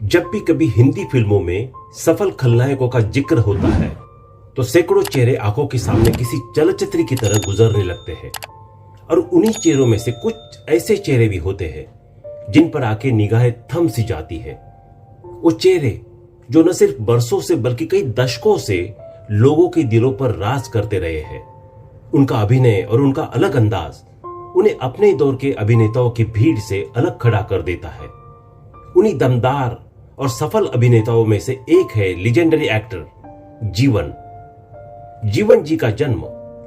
जब भी कभी हिंदी फिल्मों में सफल खलनायकों का जिक्र होता है तो सैकड़ों चेहरे आंखों के सामने किसी चलचित्र की तरह गुजरने लगते हैं। और उन्हीं चेहरों में से कुछ ऐसे चेहरे भी होते हैं जिन पर आके निगाहें थम सी जाती है। वो चेहरे जो न सिर्फ बरसों से बल्कि कई दशकों से लोगों के दिलों पर राज करते रहे हैं। उनका अभिनय और उनका अलग अंदाज उन्हें अपने दौर के अभिनेताओं की भीड़ से अलग खड़ा कर देता है। उन्हीं दमदार और सफल अभिनेताओं में से एक है लीजेंडरी एक्टर जीवन। जीवन जी का जन्म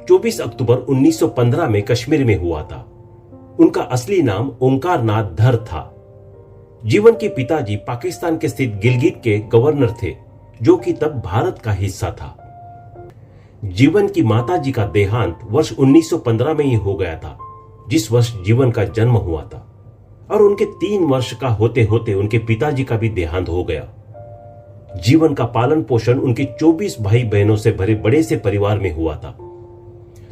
24 अक्टूबर 1915 में कश्मीर में हुआ था। उनका असली नाम ओंकार नाथ धर था। जीवन के पिताजी पाकिस्तान के स्थित गिलगित के गवर्नर थे, जो कि तब भारत का हिस्सा था। जीवन की माताजी का देहांत वर्ष 1915 में ही हो गया था, जिस वर्ष जीवन का जन्म हुआ था। और उनके 3 वर्ष का होते होते उनके पिताजी का भी देहांत हो गया। जीवन का पालन पोषण उनके 24 भाई बहनों से भरे बड़े से परिवार में हुआ था।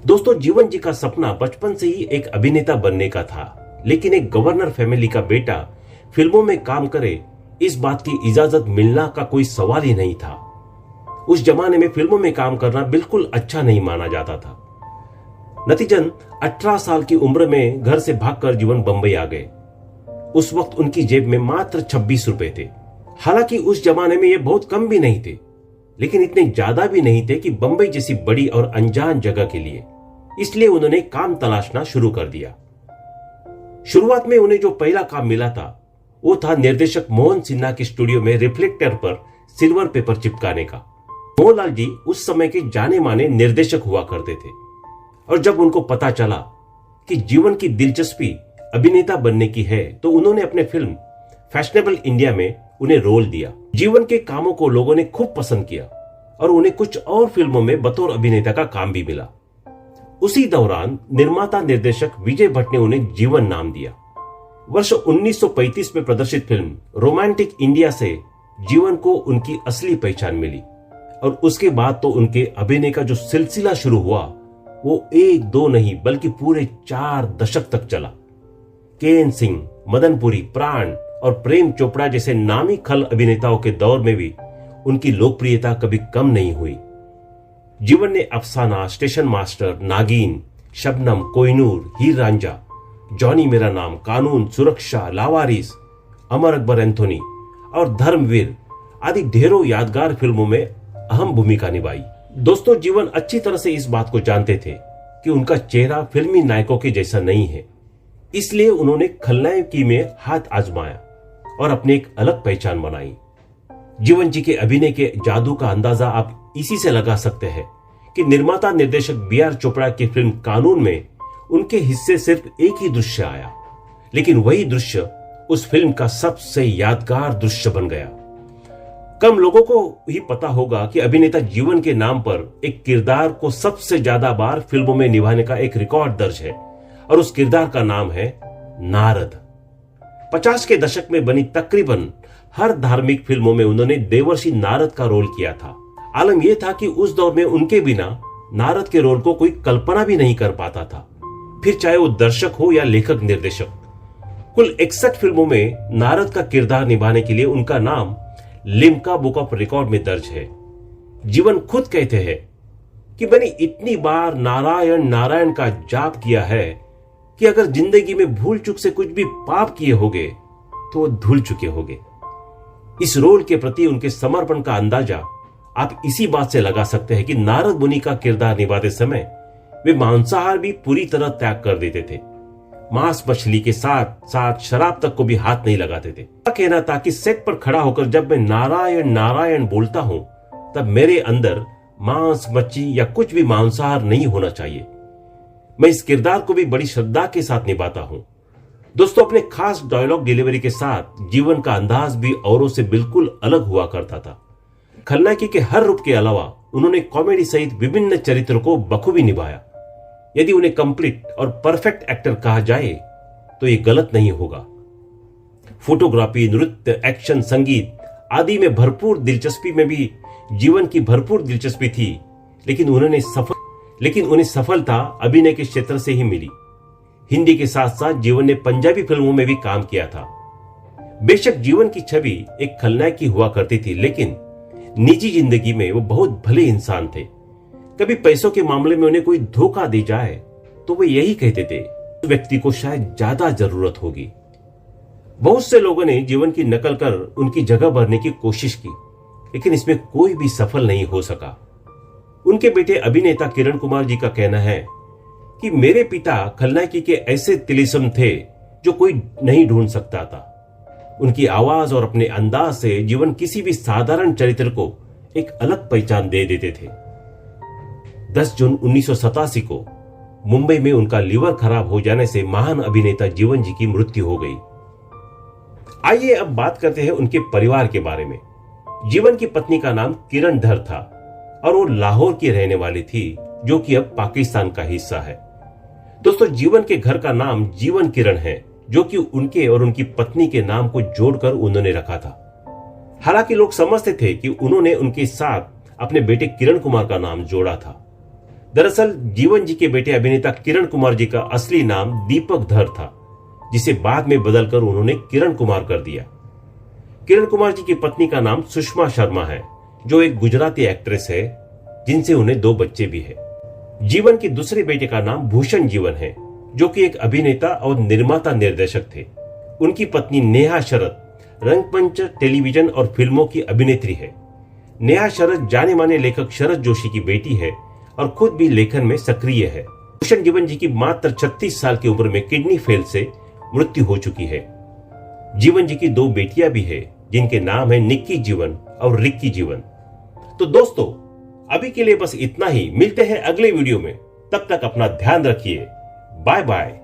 दोस्तों, जीवन जी का सपना बचपन से ही एक अभिनेता बनने का था, लेकिन एक गवर्नर फैमिली का बेटा फिल्मों में काम करे, इस बात की इजाजत मिलना का कोई सवाल ही नहीं था। उस जमाने में फिल्मों में काम करना बिल्कुल अच्छा नहीं माना जाता था। नतीजन 18 साल की उम्र में घर से भागकर जीवन बंबई आ गए। उस वक्त उनकी जेब में मात्र 26 रुपए थे। हालांकि उस जमाने में ये बहुत कम भी नहीं थे, लेकिन इतने ज्यादा भी नहीं थे कि बंबई जैसी बड़ी और अनजान जगह के लिए। इसलिए उन्होंने काम तलाशना शुरू कर दिया। शुरुआत में उन्हें जो पहला काम मिला था वो था निर्देशक मोहन सिन्हा के स्टूडियो में रिफ्लेक्टर पर सिल्वर पेपर चिपकाने का। मोहनलाल जी उस समय के जाने माने निर्देशक हुआ करते थे, और जब उनको पता चला कि जीवन की दिलचस्पी अभिनेता बनने की है तो उन्होंने अपने फिल्म फैशनेबल इंडिया में उन्हें रोल दिया। जीवन के कामों को लोगों ने खूब पसंद किया और उन्हें कुछ और फिल्मों में बतौर अभिनेता का काम भी मिला। उसी दौरान निर्माता निर्देशक विजय भट्ट ने उन्हें जीवन नाम दिया। वर्ष 1935 में प्रदर्शित फिल्म रोमांटिक इंडिया से जीवन को उनकी असली पहचान मिली, और उसके बाद तो उनके अभिनय का जो सिलसिला शुरू हुआ वो 1-2 नहीं बल्कि पूरे 4 दशक तक चला। के.एन. सिंह, मदनपुरी, प्राण और प्रेम चोपड़ा जैसे नामी खल अभिनेताओं के दौर में भी उनकी लोकप्रियता कभी कम नहीं हुई। जीवन ने अफसाना, स्टेशन मास्टर, नागिन, शबनम, कोहिनूर, हीर रांझा, जॉनी मेरा नाम, कानून, सुरक्षा, लावारिस, अमर अकबर एंथोनी और धर्मवीर आदि ढेरों यादगार फिल्मों में अहम भूमिका निभाई। दोस्तों, जीवन अच्छी तरह से इस बात को जानते थे कि उनका चेहरा फिल्मी नायकों के जैसा नहीं है। इसलिए उन्होंने खलनायकी में हाथ आजमाया और अपनी एक अलग पहचान बनाई। जीवन जी के अभिनय के जादू का अंदाजा आप इसी से लगा सकते हैं कि निर्माता निर्देशक बी.आर. चोपड़ा की फिल्म कानून में उनके हिस्से सिर्फ एक ही दृश्य आया, लेकिन वही दृश्य उस फिल्म का सबसे यादगार दृश्य बन गया। कम लोगों को ही पता होगा कि अभिनेता जीवन के नाम पर एक किरदार को सबसे ज्यादा बार फिल्मों में निभाने का एक रिकॉर्ड दर्ज है, और उस किरदार का नाम है नारद। 50 के दशक में बनी तकरीबन हर धार्मिक फिल्मों में उन्होंने देवर्षि नारद का रोल किया था। आलम यह था कि उस दौर में उनके बिना नारद के रोल को कोई कल्पना भी नहीं कर पाता था, फिर चाहे वो दर्शक हो या लेखक निर्देशक। कुल 61 फिल्मों में नारद का किरदार निभाने के लिए उनका नाम लिम्का बुक ऑफ रिकॉर्ड में दर्ज है। जीवन खुद कहते हैं कि मैंने इतनी बार नारायण नारायण का जाप किया है कि अगर जिंदगी में भूल चूक से कुछ भी पाप किए होंगे तो वो धुल चुके होंगे। इस रोल के प्रति उनके समर्पण का अंदाजा आप इसी बात से लगा सकते हैं कि नारद मुनि का किरदार निभाते समय वे मांसाहार भी पूरी तरह त्याग कर देते थे। मांस मछली के साथ साथ शराब तक को भी हाथ नहीं लगाते थे। कहना था कि सेट पर खड़ा होकर जब मैं नारायण नारायण बोलता हूं तब मेरे अंदर मांस मच्छी या कुछ भी मांसाहार नहीं होना चाहिए। मैं इस किरदार को भी बड़ी श्रद्धा के साथ निभाता हूं। दोस्तों, अपने खास डायलॉग डिलीवरी के साथ जीवन का अंदाज भी औरों से बिल्कुल अलग हुआ करता था। खलनायकी के हर रूप के अलावा उन्होंने कॉमेडी सहित विभिन्न चरित्रों को बखूबी निभाया। यदि उन्हें कंप्लीट और परफेक्ट एक्टर कहा जाए तो यह गलत नहीं होगा। फोटोग्राफी, नृत्य, एक्शन, संगीत आदि में भरपूर दिलचस्पी में भी जीवन की भरपूर दिलचस्पी थी, लेकिन उन्हें सफलता अभिनय के क्षेत्र से ही मिली। हिंदी के साथ साथ जीवन ने पंजाबी फिल्मों में भी काम किया था। बेशक जीवन की छवि एक खलनायक की हुआ करती थी, लेकिन निजी जिंदगी में वो बहुत भले इंसान थे। कभी पैसों के मामले में उन्हें कोई धोखा दी जाए तो वे यही कहते थे, उस व्यक्ति को शायद ज्यादा जरूरत होगी। बहुत से लोगों ने जीवन की नकल कर उनकी जगह भरने की कोशिश की, लेकिन इसमें कोई भी सफल नहीं हो सका। उनके बेटे अभिनेता किरण कुमार जी का कहना है कि मेरे पिता खलनायकी के ऐसे तिलिस्म थे जो कोई नहीं ढूंढ सकता था। उनकी आवाज और अपने अंदाज से जीवन किसी भी साधारण चरित्र को एक अलग पहचान दे देते थे। 10 जून 1987 को मुंबई में उनका लीवर खराब हो जाने से महान अभिनेता जीवन जी की मृत्यु हो गई। आइए अब बात करते हैं उनके परिवार के बारे में। जीवन की पत्नी का नाम किरण धर था और वो लाहौर की रहने वाली थी, जो कि अब पाकिस्तान का हिस्सा है। दोस्तों, जीवन के घर का नाम जीवन किरण है, जो कि उनके और उनकी पत्नी के नाम को जोड़कर उन्होंने रखा था। हालांकि लोग समझते थे कि उन्होंने उनके साथ अपने बेटे किरण कुमार का नाम जोड़ा था। दरअसल जीवन जी के बेटे अभिनेता किरण कुमार जी का असली नाम दीपक धर था, जिसे बाद में बदलकर उन्होंने किरण कुमार कर दिया। किरण कुमार जी की पत्नी का नाम सुषमा शर्मा है, जो एक गुजराती एक्ट्रेस है, जिनसे उन्हें 2 बच्चे भी हैं। जीवन के दूसरे बेटे का नाम भूषण जीवन है, जो कि एक अभिनेता और निर्माता निर्देशक थे। उनकी पत्नी नेहा शरद रंगमंच, टेलीविजन और फिल्मों की अभिनेत्री है। नेहा शरद जाने माने लेखक शरद जोशी की बेटी है और खुद भी लेखन में सक्रिय है। भूषण जीवन जी की मात्र 36 साल की उम्र में किडनी फेल से मृत्यु हो चुकी है। जीवन जी की 2 बेटियां भी है, जिनके नाम है निक्की जीवन और रिक्की जीवन। तो दोस्तों, अभी के लिए बस इतना ही। मिलते हैं अगले वीडियो में, तब तक अपना ध्यान रखिए। Bye bye.